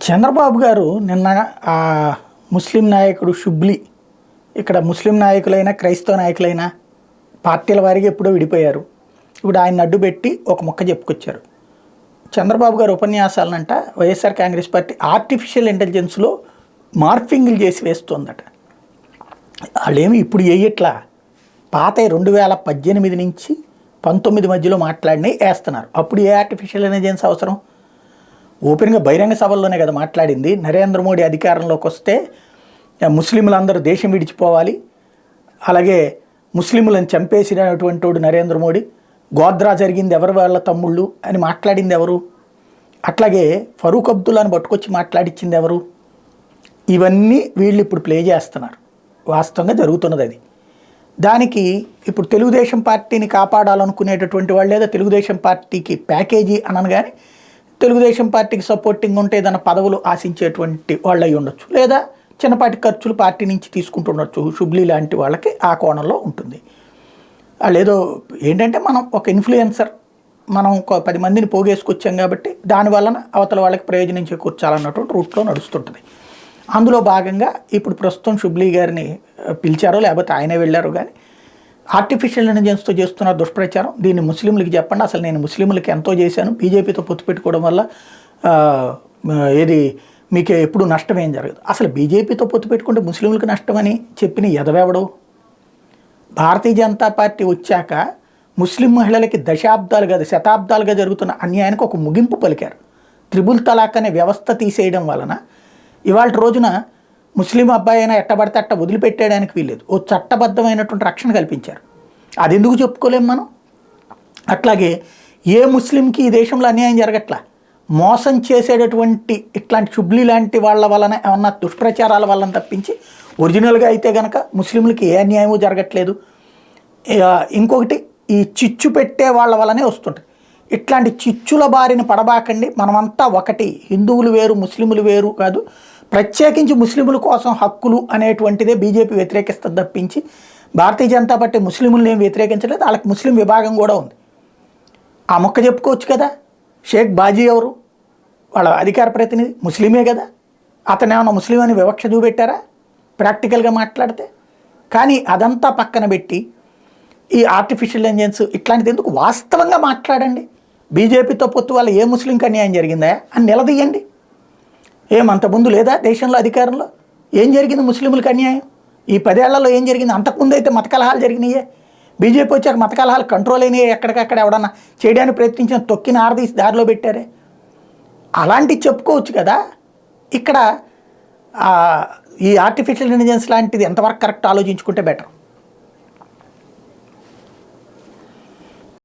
చంద్రబాబు గారు నిన్న ముస్లిం నాయకుడు షుబ్లీ, ఇక్కడ ముస్లిం నాయకులైనా క్రైస్తవ నాయకులైనా పార్టీల వారిగా ఎప్పుడో విడిపోయారు. ఇప్పుడు ఆయన అడ్డు పెట్టి ఒక మొక్క చెప్పుకొచ్చారు. చంద్రబాబు గారు ఉపన్యాసాలనంట వైఎస్ఆర్ కాంగ్రెస్ పార్టీ ఆర్టిఫిషియల్ ఇంటెలిజెన్స్లో మార్ఫింగ్లు చేసి వేస్తుందట. వాళ్ళేమి ఇప్పుడు వేయట్లా, పాత 2018 నుంచి 19 మధ్యలో మాట్లాడినవి వేస్తున్నారు. అప్పుడు ఏ ఆర్టిఫిషియల్ ఇంటెలిజెన్స్ అవసరం? ఓపెన్గా బహిరంగ సభల్లోనే కదా మాట్లాడింది. నరేంద్ర మోడీ అధికారంలోకి వస్తే ముస్లింలందరూ దేశం విడిచిపోవాలి, అలాగే ముస్లింలను చంపేసినటువంటి వాడు నరేంద్ర మోడీ, గోద్రా జరిగింది ఎవరి వాళ్ళ తమ్ముళ్ళు అని మాట్లాడింది ఎవరు? అట్లాగే ఫరూక్ అబ్దుల్లాని పట్టుకొచ్చి మాట్లాడించింది ఎవరు? ఇవన్నీ వీళ్ళు ఇప్పుడు ప్లే చేస్తున్నారు. వాస్తవంగా జరుగుతున్నది అది. దానికి ఇప్పుడు తెలుగుదేశం పార్టీని కాపాడాలనుకునేటటువంటి వాళ్ళు, లేదా తెలుగుదేశం పార్టీకి ప్యాకేజీ అనను కానీ తెలుగుదేశం పార్టీకి సపోర్టింగ్ ఉంటే ఏదైనా పదవులు ఆశించేటువంటి వాళ్ళు అయి ఉండొచ్చు, లేదా చిన్నపాటి ఖర్చులు పార్టీ నుంచి తీసుకుంటుండొచ్చు. షుబ్లీ లాంటి వాళ్ళకి ఆ కోణంలో ఉంటుంది. వాళ్ళు ఏదో ఏంటంటే మనం ఒక ఇన్ఫ్లుయెన్సర్, మనం ఒక 10 మందిని పోగేసుకొచ్చాం కాబట్టి దానివలన అవతల వాళ్ళకి ప్రయోజనం చేకూర్చాలన్నటువంటి రూట్లో నడుస్తుంటుంది. అందులో భాగంగా ఇప్పుడు ప్రస్తుతం షుబ్లీ గారిని పిలిచారో లేకపోతే ఆయనే వెళ్ళారో కానీ ఆర్టిఫిషియల్ ఇంటెలిజెన్స్తో చేస్తున్న దుష్ప్రచారం, దీన్ని ముస్లింలకి చెప్పండి, అసలు నేను ముస్లింలకి ఎంతో చేశాను, బీజేపీతో పొత్తు పెట్టుకోవడం వల్ల ఏది మీకు ఎప్పుడు నష్టం ఏం జరగదు. అసలు బీజేపీతో పొత్తు పెట్టుకుంటే ముస్లింలకు నష్టమని చెప్పిన ఎదవెవడు? భారతీయ జనతా పార్టీ వచ్చాక ముస్లిం మహిళలకి దశాబ్దాలుగా శతాబ్దాలుగా జరుగుతున్న అన్యాయానికి ఒక ముగింపు పలికారు. త్రిబుల్ తలాక్ అనే వ్యవస్థ తీసేయడం వలన ఇవాళ రోజున ముస్లిం అబ్బాయి అయినా ఎట్టబడితే అట్ట వదిలిపెట్టేయడానికి వీల్లేదు, ఓ చట్టబద్ధమైనటువంటి రక్షణ కల్పించారు. అది ఎందుకు చెప్పుకోలేం మనం? అట్లాగే ఏ ముస్లింకి ఈ దేశంలో అన్యాయం జరగట్లా, మోసం చేసేటటువంటి ఇట్లాంటి షుబ్లీ లాంటి వాళ్ళ వలన ఏమన్నా దుష్ప్రచారాల వలన తప్పించి ఒరిజినల్గా అయితే కనుక ముస్లింలకి ఏ అన్యాయమూ జరగట్లేదు. ఇంకొకటి, ఈ చిచ్చు పెట్టే వాళ్ళ వల్లనే వస్తుంటుంది. ఇట్లాంటి చిచ్చుల బారిన పడబాకండి, మనమంతా ఒకటి, హిందువులు వేరు ముస్లింలు వేరు కాదు, ప్రత్యేకించి ముస్లింల కోసం హక్కులు అనేటువంటిదే బీజేపీ వ్యతిరేకిస్తుంది తప్పించి భారతీయ జనతా పార్టీ ముస్లింలను ఏం వ్యతిరేకించలేదు. వాళ్ళకి ముస్లిం విభాగం కూడా ఉంది. ఆ మొక్క చెప్పుకోవచ్చు కదా. షేక్ బాజీ ఎవరు? వాళ్ళ అధికార ప్రతినిధి ముస్లిమే కదా. అతను ఏమన్నా ముస్లిం అని వివక్ష చూపెట్టారా ప్రాక్టికల్గా మాట్లాడితే? కానీ అదంతా పక్కన పెట్టి ఈ ఆర్టిఫిషియల్ ఇంటెలిజెన్స్ ఇట్లాంటిది ఎందుకు? వాస్తవంగా మాట్లాడండి. బీజేపీతో పొత్తు వల్ల ఏ ముస్లింకి అన్యాయం జరిగిందా అని నిలదీయండి. ఏమంతకుముందు లేదా దేశంలో అధికారంలో? ఏం జరిగింది ముస్లింలకు అన్యాయం? ఈ 10 ఏళ్లలో ఏం జరిగింది? అంతకుముందు అయితే మత కలహాలు జరిగినాయే. బీజేపీ వచ్చాక మత కలహాలు కంట్రోల్ అయినాయి. ఎక్కడికక్కడ ఎవడన్నా చేయడానికి ప్రయత్నించిన తొక్కిన ఆరదీసి దారిలో పెట్టారే. అలాంటివి చెప్పుకోవచ్చు కదా. ఇక్కడ ఈ ఆర్టిఫిషియల్ ఇంటెలిజెన్స్ లాంటిది ఎంతవరకు కరెక్ట్ ఆలోచించుకుంటే బెటర్.